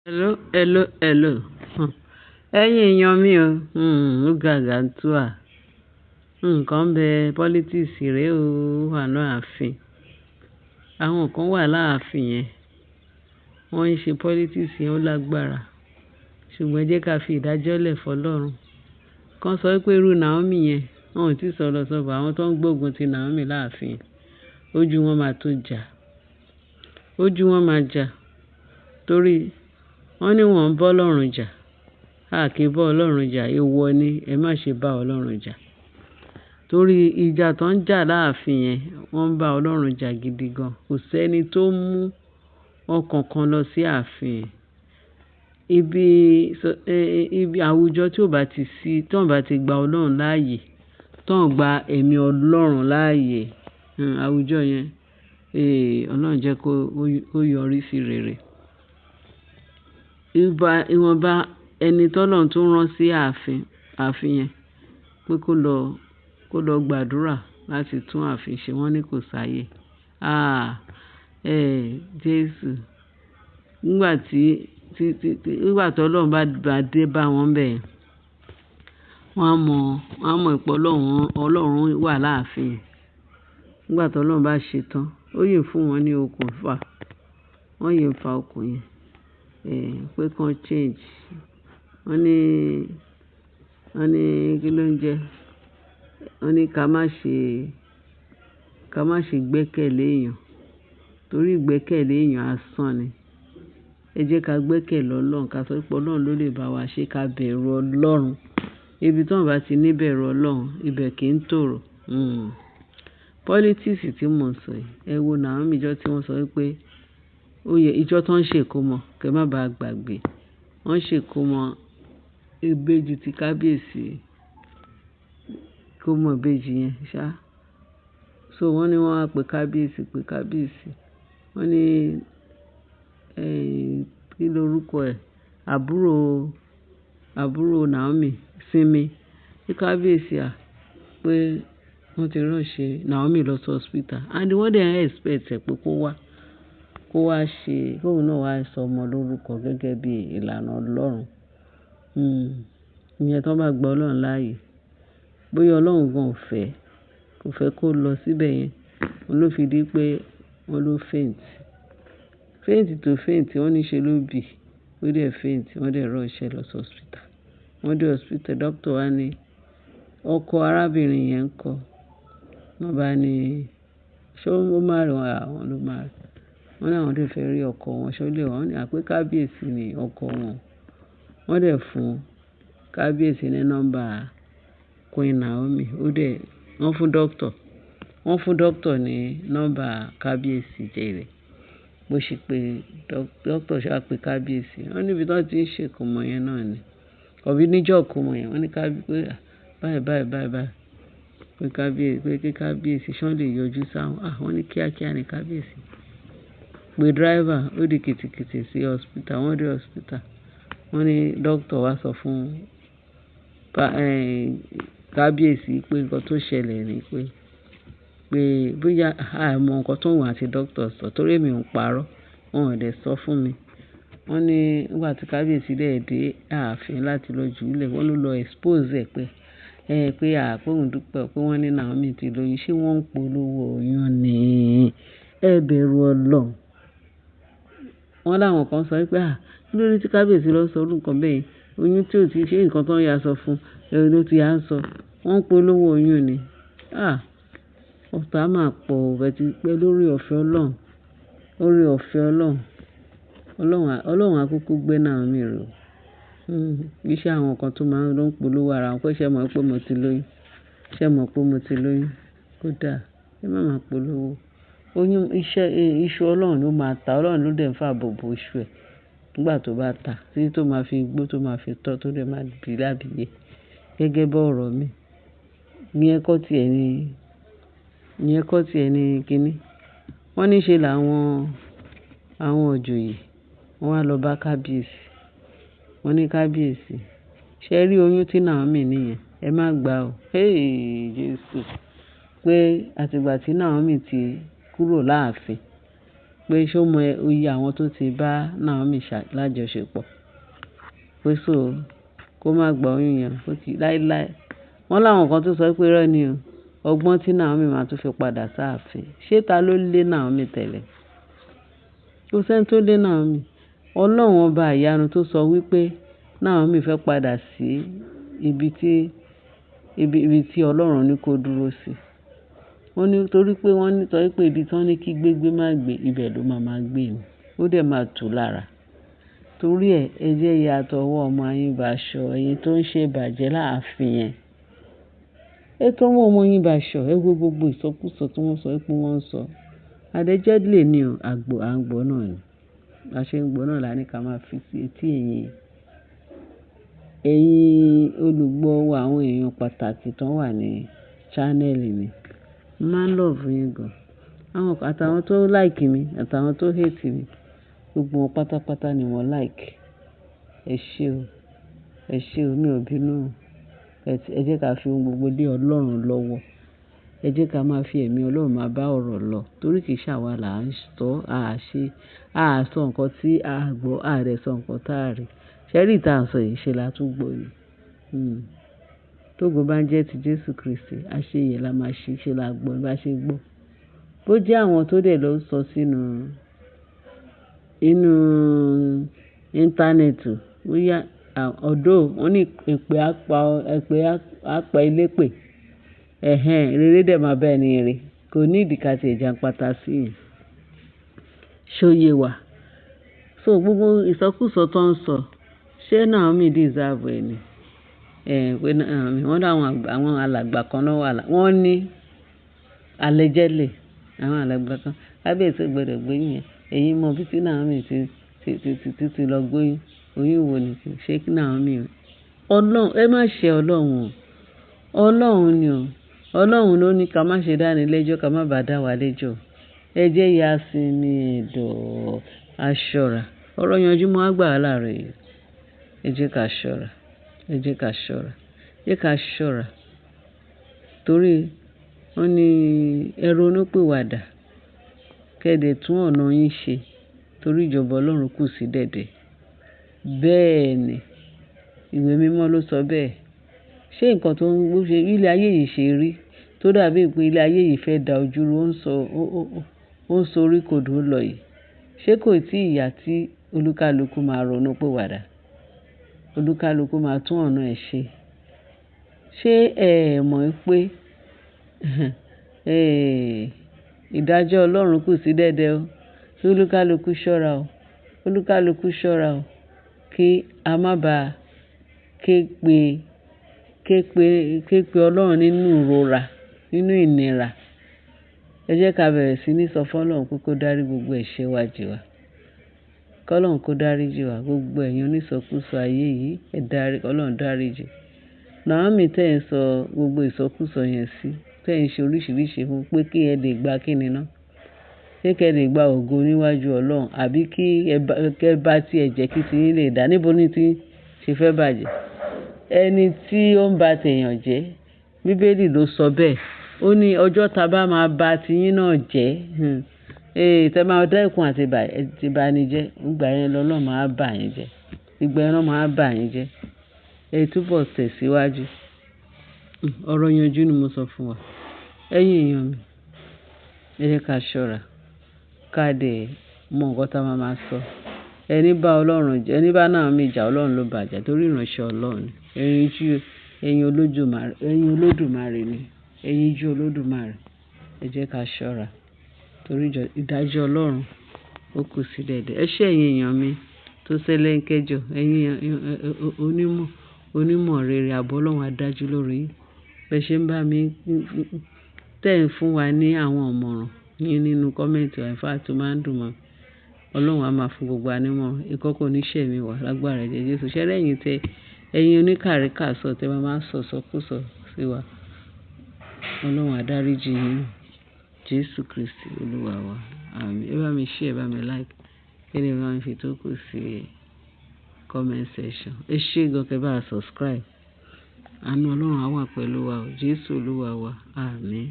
Hello, hello, hello. Ẹ̀yin èèyàn mi o, ó Gargantua. Nǹkan bẹ politics rèé o, wà ní ààfin. Àwọn kan wà láàfin yẹn, wọ́n ń ṣe politics yẹn ó lágbára. Ṣùgbọ́n ẹ jẹ́ ká fi ìdájọ́ lẹ̀ fọlọ́run. Kán sọ pé irú Naomi yẹn, wọn ò tí ì sọ̀rọ̀ sọ̀bọ̀ àwọn tó ń gbógun ti Naomi láàfin yẹn. Ojú wọn máa tó jà. Ojú wọn máa jà. Torí wọ́n ní wọ́n ń bá Ọlọ́run jà. A kì í bá Ọlọ́run jà, èèwọ̀ ni ẹ má ṣe bá Ọlọ́run jà. Torí ìjà tó ń jà láàfin yẹn, wọ́n ń bá Ọlọ́run jà gidi gan. Kò sẹ́ni tó mú ọkàn kan lọ sí ààfin yẹn. Ibi àwùjọ tí ò bá ti sí, tí wọ́n bá ti gba Ọlọ́run láàyè, tí wọ́n gba ẹ̀mí Ọlọ́run láàyè, àwùjọ yẹn, Ọlọ́run jẹ́ kó yọrí sí rere. Ìwọ̀nba ẹni tọ́lọ́run tún rán sí ààfin yẹn pé kó lọ gbàdúrà láti tún ààfin ṣe, wọ́n ní kò sáyé. Jésù. Nígbà tí Ọlọ́run bá dé bá wọn bẹ́ẹ̀, wọ́n á mọ̀ pé Ọlọ́run wà láàfin yẹn. Nígbà tí Ọlọ́run bá ṣe tán, ó yè fún wọn ní okùn fà. Wọ́n yè fa okùn yẹn. Pé kán change. Wọ́n ní kí ló ń jẹ́? Wọ́n ní ká má ṣe gbẹ́kẹ̀lé èèyàn. Torí ìgbẹ́kẹ̀lé èèyàn asán ni. Ẹ jẹ́ ká gbẹ́kẹ̀lé Ọlọ́run, ká sọ pé Ọlọ́run ló lè bá wa ṣe, ká bẹ̀rù Ọlọ́run. Ibi tí wọ́n bá ti ní bẹ̀rù Ọlọ́run, ibẹ̀ kì í tòrò. Politics tí mò ń sọ yìí, ẹ wo Naomi ìjọ tí wọ́n sọ wípé ìjọ tó ń ṣe ìkómọ, kẹ́ má bàa gbàgbé. Wọ́n ṣe ìkómọ ìbejì ti kábíyèsí. Ìkómọ ìbejì yẹn ṣá. So wọ́n ní wọ́n á pe kábíyèsí. Wọ́n ní kí lorúkọ ẹ̀? Àbúrò Naomi, Simi. Ní kábíyèsí pé wọ́n ti rush Naomi lọ sí hospital. And wọ́n dẹ̀ expect ẹ̀ pé kó wá ṣe, kóun náà wá sọ ọmọ lórúkọ gẹ́gẹ́ bí ìlànà Ọlọ́run. Ìyẹn tó bá gba Ọlọ́run láàyè. Bóyá Ọlọ́run gan kò fẹ́ kó lọ síbẹ̀ yẹn. Òun ló fi di pé wọ́n ló faint. Faint, wọ́n ní ṣe ló bì. Ó dẹ̀ faint, wọ́n dẹ̀ rush lọ sí hospital. Wọ́n dé hospital, doctor wá ní ọkọ arábìnrin yẹn ńkọ́. Wọ́n bá ní ṣé ó máa rìn àwọn ló máa rìn. Wọ́n ní àwọn dẹ̀ fẹ́ rí ọkọ wọn, ṣé ó lè wá? Wọ́n ní àpé kábíyèsí ni ọkọ wọn. Wọ́n dẹ̀ fún kábíyèsí ní nọ́mbà Queen Naomi. Wọ́n fún doctor ní nọ́mbà kábíyèsí jẹ́rẹ̀. Bó ṣe pé doctor ṣá pé kábíyèsí. Wọ́n níbi tí wọ́n ti ń ṣe ìkómọ yẹn náà ni. Ọ̀bí níjọ́ ìkómọ yẹn, wọ́n ní báyìí. Pé kí kábíyèsí ṣán lè yọjú sáwọn. Wọ́n ní kíákíá ní kábíyèsí. Pé driver ó di kìtìkìtì sí hospital. Wọ́n dé hospital. Wọ́n ní doctor wá sọ fún kábíyèsí pé nǹkan tó ṣẹlẹ̀ ni pé bóyá àmọ́ nǹkan tó wọ́n àti doctor sọ torí èmi ò ń parọ́. Wọn ò dẹ̀ sọ fún mi. Wọ́n ní nígbà tí kábíyèsí dẹ̀ dé ààfin láti lọ jùúlẹ̀, wọ́n ló lọ expose ẹ̀ pé òun dúpẹ́ pé wọ́n ní Naomi ti lóyún. Ṣé wọ́n ń polówó oyún ni? Ẹ bẹ̀rù Ọlọ́run. Wọ́n láwọn kan sọ pé kí ló dé tí kábíyèsí lọ sọ orú nǹkan bẹ́ẹ̀? Oyún tí ò ti ṣe nǹkan tó ń ya sọ fún ló ti à ń sọ. Wọ́n ń polówó oyún ni. Ọ̀tá máa pọ̀ bẹ́ẹ̀ pẹ́ lórí ọ̀fẹ́ Ọlọ́run. Lórí ọ̀fẹ́ Ọlọ́run. Ọlọ́run á kúkú gbé Naomi ró. Kì í ṣe àwọn kan tó máa ń lọ polówó ara wọn pé ṣé mọ̀ pé mo ti lóyún. Kódà ẹ má máa polówó. Oyún iṣu Ọlọ́run ló máa ta. Ọlọ́run ló dẹ̀ ń fàbọ̀ bo iṣu ẹ̀. Nígbà tó bá ta, títí tó máa fi gbó, tó máa fi tọ́, tó dẹ̀ máa bí lábìyẹ́. Gẹ́gẹ́ bí ọ̀rọ̀ mi. Ìyẹn kọ́ tiẹ̀ ní kíní. Wọ́n ní ṣe làwọn òjòyè wọ́n wá lọ bá kábíyèsí. Wọ́n ní kábíyèsí. Ṣé rí oyún tí Naomi nìyẹn? Ẹ má gbà o. Jésù. Pé àtìgbà tí Naomi ti kúrò láàfin pé ṣó mọ iye àwọn tó ti bá Naomi lájọṣepọ̀ pé so kó má gba oyún yẹn ó ti láéláé. Wọ́n láwọn kan tó sọ pé irọ́ ni o, ọgbọ́n tí Naomi máa tún fi padà sáàfin. Ṣé ta ló lé Naomi tẹ́lẹ̀? Kò sẹ́ni tó lé Naomi. Ọlọ́run ọba ìyanu tó sọ wípé Naomi fẹ́ padà sí ibi tí Ọlọ́run ní kó dúró sí. Wọ́n ní torí pé wọ́n ní torí pé ibi tí wọ́n ní kí gbégbé má gbé ibẹ̀ ló máa gbé ni. Ó dẹ̀ máa tù lára. Torí ẹ̀ ẹ jẹ́ ya tọwọ́ ọmọ yín báṣọ ẹ̀yin tó ń ṣe ìbàjẹ́ láàfin yẹn. Ẹ tọwọ́ ọmọ yín báṣọ ẹ wo gbogbo ìsọkúsọ tí wọ́n sọ pé wọ́n ń sọ. Àdẹ́jẹ́lè ni o àgbò à ń gbọ́ náà ni. Bá ṣe ń gbọ́ náà la ní ká máa fi sí etí ẹ̀yin olùgbọ́ wa àwọn èèyàn pàtàkì tó wà ní chánẹ́ẹ̀lì mi. Mo máa ń love yín gan. Àtàwọn tó like mi àtàwọn tó hate mi gbogbo wọn pátápátá ni wọ́n like. Ẹ ṣé o mi ò bínú o. Ẹ jẹ́ ká fi ohun gbogbo lé Ọlọ́run lọ́wọ́. Ẹ jẹ́ ká máa fi ẹ̀mí Ọlọ́run máa bá ọ̀rọ̀ lọ torí kì í ṣàwa là ń sọ sọ nǹkan tí a gbọ́ rẹ̀ sọ nǹkan tá a rí. Ṣẹ́rí ìta sọ yìí ṣe la tún gbọ́ yìí. Tógo bá ń jẹ́ ti Jésù Kristi àṣeyẹ la máa ṣe la gbọ́ bá ṣe gbọ́. Bó jẹ́ àwọn tó dẹ̀ lọ sọ sínú íńtánẹ́ẹ̀tì bóyá ọ̀dọ́ wọn ní èpè àpá ilé pè. Rere dẹ̀ máa bá ẹni rere kò ní ìdíkà tí ẹ̀jà ń pata sí i. Ṣóyè wà. So gbogbo ìsọkúsọ tó ń sọ ṣé Naomi deserve ẹ̀ ni? Pé Naomi wọ́n dá àwọn alàgbà kan náà wà wọ́n ní allegedly àwọn alàgbà kan kábíyèsí gbọ́dọ̀ gbóyún yẹn èyí mọ bí tí Naomi ti lọ gbóyún oyún wo ni ṣé kí Naomi o. Ọlọ́run ẹ má ṣe Ọlọ́run o. Ọlọ́run ni o. Ọlọ́run ló ní ká má ṣe dáni lẹ́jọ́ ká má bàa dá wa lẹ́jọ́. Ẹ jẹ́ ya sinmi ẹ̀dọ̀ aṣọra. Ọ̀rọ̀ yanjú mọ́ àgbà láàárọ̀ yìí. Ẹ jẹ́ ká ṣọ́ra. Ẹ jẹ́ ká ṣọ́ra. Ẹ jẹ́ ká ṣọ́ra. Torí wọ́n ní ẹ ronúpìwàdà kẹ́dẹ̀ tún ọ̀nà yín ṣe torí ìjọba Ọlọ́run kù sí dẹ̀dẹ̀. Bẹ́ẹ̀ ni ìwé mímọ́ ló sọ bẹ́ẹ̀. Ṣé nǹkan tó ń gbó ṣe ilé ayé yìí ṣe rí tó dàbí pé ilé ayé yìí fẹ́ da ojúrú ó ń sorí kodò lọ yìí. Ṣé kò tí ìyà tí olúkálukú máa ronúpìwàdà? Olúkálukú máa tún ọ̀nà ẹ̀ ṣe. Ṣé ẹ mọ̀ pé ìdájọ́ Ọlọ́run kù sí dẹ̀dẹ̀ o? Kí olúkálukú ṣọ́ra o. Olúkálukú ṣọ́ra o kí a má bàa ké pe Ọlọ́run nínú ìrora nínú ìnira. Ẹ jẹ́ ká bẹ̀rẹ̀ sí ní sọ fún Ọlọ́run pé kó dárí gbogbo ẹ̀ṣẹ̀ wa jì wá. Kọ́lọ́run kó dárí jì wá gbogbo ẹ̀yin onísọkúsọ ayé yìí Ọlọ́run dárí jì. Naomi tẹ́ ń sọ gbogbo ìsọkúsọ yẹn sí tẹ́ ń ṣe oríṣiríṣi fún pé kí ẹ lè gba kíni ná. Ṣé kẹ́ lè gba ògo níwájú Ọlọ́run àbí kí ẹ bá tí ẹ jẹ́ kí ti yín lè dá níbo ni tí ṣe fẹ́ bàjẹ́. Ẹni tí ó ń ba tèèyàn jẹ́ Bíbélì ló sọ bẹ́ẹ̀. Ó ní ọjọ́ tá bá máa ba tiyín náà jẹ́ tẹ́ máa dẹ́kun àti ìbànújẹ́ ìgbà yẹn lọ́lọ́run máa bà yín jẹ́. Ìgbà yẹn náà máa bà yín jẹ́. Ẹ túbọ̀ tẹ̀síwájú. Ọ̀rọ̀ yanjú ni mo sọ fún wa. Ẹ̀yin èèyàn mi ẹ jẹ́ ká ṣọ́ra ká dẹ̀ mọ nǹkan tá a máa sọ. Ẹni bá Ọlọ́run jà ẹni bá Naomi jà Ọlọ́run ló bàjẹ́ torí ìránṣẹ́ Ọlọ́run ẹ̀yin Olódùmarè ni ẹ̀yin jú Olódùmarè. Ẹ jẹ́ ká ṣọ́ra torí ìdájọ́ Ọlọ́run ó kù sí dẹ̀dẹ̀. Ẹ ṣé ẹ̀yin èèyàn mi tó ṣẹlẹ̀ ń kẹjọ ẹ̀yin onímọ̀ rere àbọ̀ Ọlọ́run adájú lórí yín. Bẹ́ẹ̀ ṣe ń bá mi tẹ̀ ń fún wa ní àwọn ìmọ̀ràn yín nínú kọ́mẹ̀ntì ẹ̀fà tó máa ń dùn mọ́. Ọlọ́run á máa fún gbogbo anímọ̀ ìkọ́kọ̀ oníṣẹ́ mi wà lágbára ẹ̀jẹ̀ Jésù. Ṣẹ́rẹ́ ẹ̀yin oníkàríkàsọ tẹ́ máa ń sọ̀sọ́kúsọ sí wa. Ọlọ́run á dáríjì yín. Jésù Kristi Olúwa wa. Àmín. Ẹ bá mi share, ẹ bá mi like. Kí ni ẹ bá mi fi tó kù sí comment section. Ẹ ṣé gan kẹ́ bá subscribe. Àánú Ọlọ́run á wà pẹ̀lú wa o. Jésù Olúwa wa. Àmín.